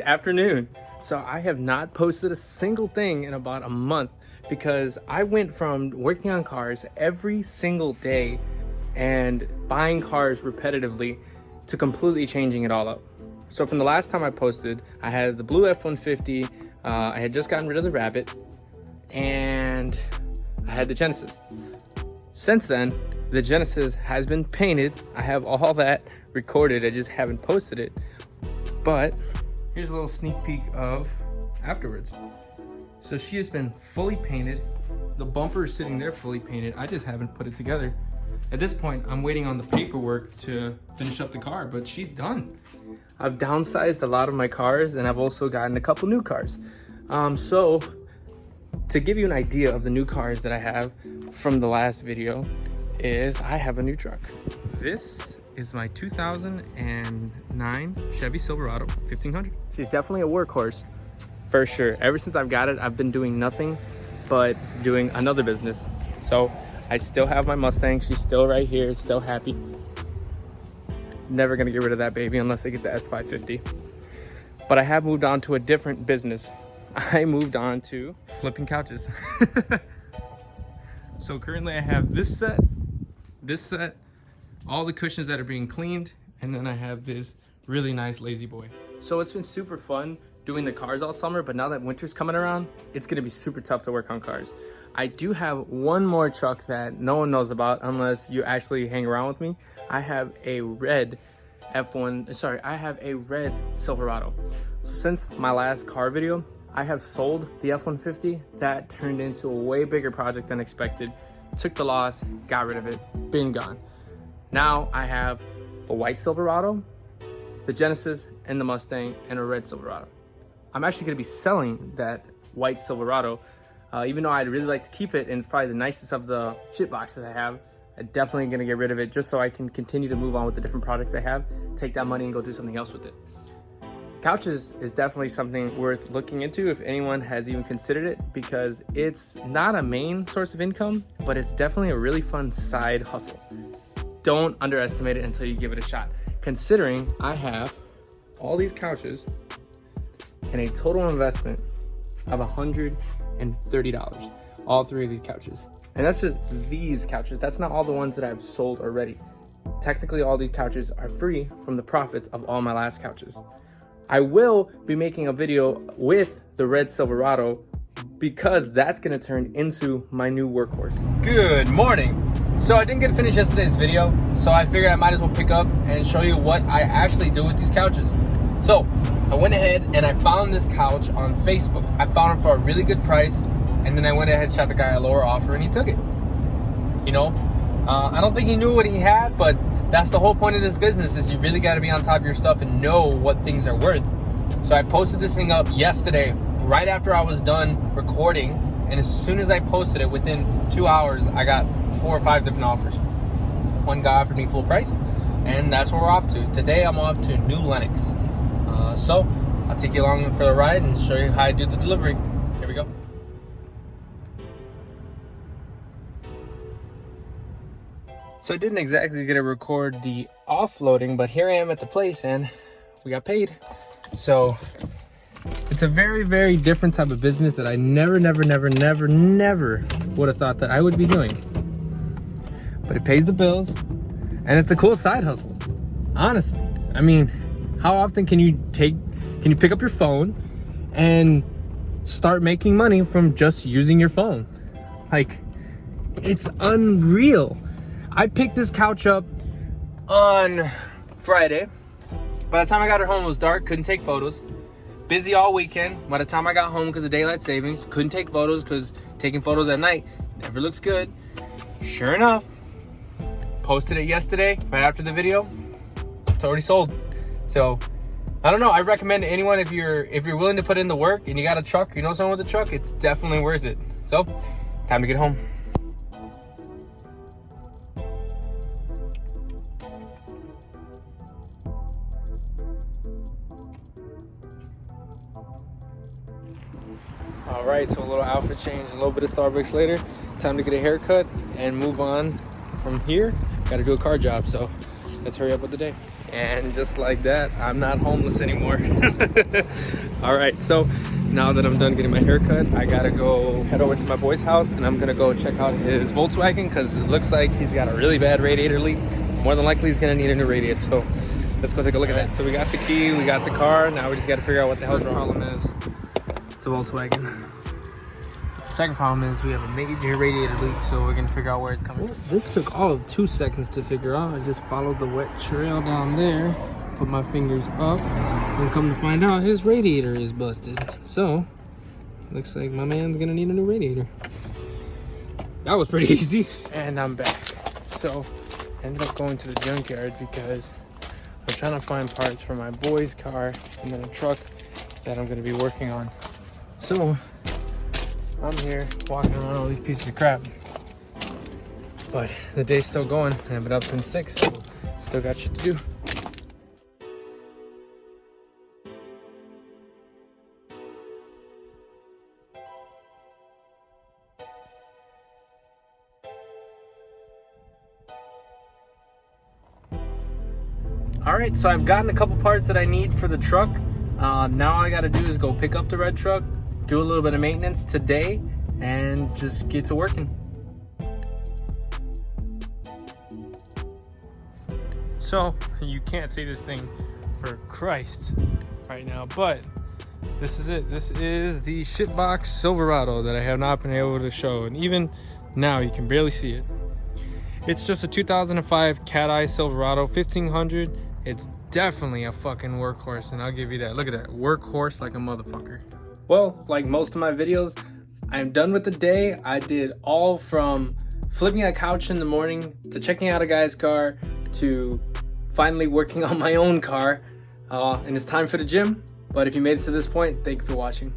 afternoon. So I have not posted a single thing in about a month because I went from working on cars every single day and buying cars repetitively to completely changing it all up. So from the last time I posted, I had the blue F-150, I had just gotten rid of the Rabbit, and I had the Genesis. Since then, the Genesis has been painted. I have all that recorded, I just haven't posted it. But here's a little sneak peek of afterwards. So she has been fully painted. The bumper is sitting there fully painted. I just haven't put it together. At this point, I'm waiting on the paperwork to finish up the car, but she's done. I've downsized a lot of my cars, and I've also gotten a couple new cars. So to give you an idea of the new cars that I have from the last video is I have a new truck. This is my 2009 Chevy Silverado 1500. She's definitely a workhorse, for sure. Ever since I've got it, I've been doing nothing but doing another business. So I still have my Mustang. She's still right here, still happy. Never gonna get rid of that baby unless I get the S550. But I have moved on to a different business. I moved on to flipping couches. So currently I have this set, all the cushions that are being cleaned, and then I have this really nice lazy boy. So it's been super fun doing the cars all summer, but now that winter's coming around, it's gonna be super tough to work on cars. I do have one more truck that no one knows about unless you actually hang around with me. I have a red Silverado. Since my last car video, I have sold the F-150. That turned into a way bigger project than expected. Took the loss, got rid of it, been gone. Now I have the white Silverado, the Genesis, and the Mustang, and a red Silverado. I'm actually gonna be selling that white Silverado, even though I'd really like to keep it, and it's probably the nicest of the shit boxes I have. I'm definitely gonna get rid of it just so I can continue to move on with the different projects I have, take that money and go do something else with it. Couches is definitely something worth looking into if anyone has even considered it, because it's not a main source of income, but it's definitely a really fun side hustle. Don't underestimate it until you give it a shot. Considering I have all these couches and a total investment of $130, all three of these couches. And that's just these couches. That's not all the ones that I've sold already. Technically, all these couches are free from the profits of all my last couches. I will be making a video with the red Silverado because that's gonna turn into my new workhorse. Good morning. So I didn't get to finish yesterday's video, so I figured I might as well pick up and show you what I actually do with these couches. So I went ahead and I found this couch on Facebook. I found it for a really good price, and then I went ahead and shot the guy a lower offer and he took it. You know, I don't think he knew what he had, but that's the whole point of this business, is you really got to be on top of your stuff and know what things are worth. So I posted this thing up yesterday, right after I was done recording, and as soon as I posted it, within 2 hours, I got 4 or 5 different offers. One guy offered me full price, and that's where we're off to. Today, I'm off to New Lenox. So I'll take you along for the ride and show you how I do the delivery. Here we go. So I didn't exactly get to record the offloading, but here I am at the place and we got paid. So it's a very, very different type of business that I never would have thought that I would be doing. But it pays the bills and it's a cool side hustle. Honestly, I mean, how often can you pick up your phone and start making money from just using your phone? Like, it's unreal. I picked this couch up on Friday. By the time I got her home, it was dark, couldn't take photos. Busy all weekend. By the time I got home, because of daylight savings, couldn't take photos because taking photos at night never looks good. Sure enough, posted it yesterday, right after the video. It's already sold. So, I don't know. I recommend to anyone, if you're willing to put in the work and you got a truck, you know someone with a truck, it's definitely worth it. So, time to get home. All right, so a little outfit change, a little bit of Starbucks later. Time to get a haircut and move on from here. Got to do a car job, so let's hurry up with the day. And just like that, I'm not homeless anymore. All right, so now that I'm done getting my hair cut, I gotta go head over to my boy's house, and I'm gonna go check out his Volkswagen because it looks like he's got a really bad radiator leak. More than likely, he's gonna need a new radiator. So let's go take a look at that. So we got the key, we got the car. Now we just gotta figure out what the hell's wrong. Problem is, it's a Volkswagen. The second problem is we have a major radiator leak, so we're gonna figure out where it's coming from. This took all of 2 seconds to figure out. I just followed the wet trail down there, put my fingers up, and come to find out his radiator is busted. So, looks like my man's gonna need a new radiator. That was pretty easy. And I'm back. So, I ended up going to the junkyard because I'm trying to find parts for my boy's car and then a truck that I'm gonna be working on. So, I'm here walking around all these pieces of crap, but the day's still going. I've been up since 6, so still got shit to do. All right, so I've gotten a couple parts that I need for the truck. Now all I gotta do is go pick up the red truck, do a little bit of maintenance today, and just get to working. So you can't see this thing for Christ right now, but this is it. This is the shitbox Silverado that I have not been able to show, and even now you can barely see it. It's just a 2005 Cat Eye Silverado 1500. It's definitely a fucking workhorse, and I'll give you that. Look at that, workhorse like a motherfucker. Well, like most of my videos, I'm done with the day. I did all from flipping a couch in the morning to checking out a guy's car to finally working on my own car. And it's time for the gym. But if you made it to this point, thank you for watching.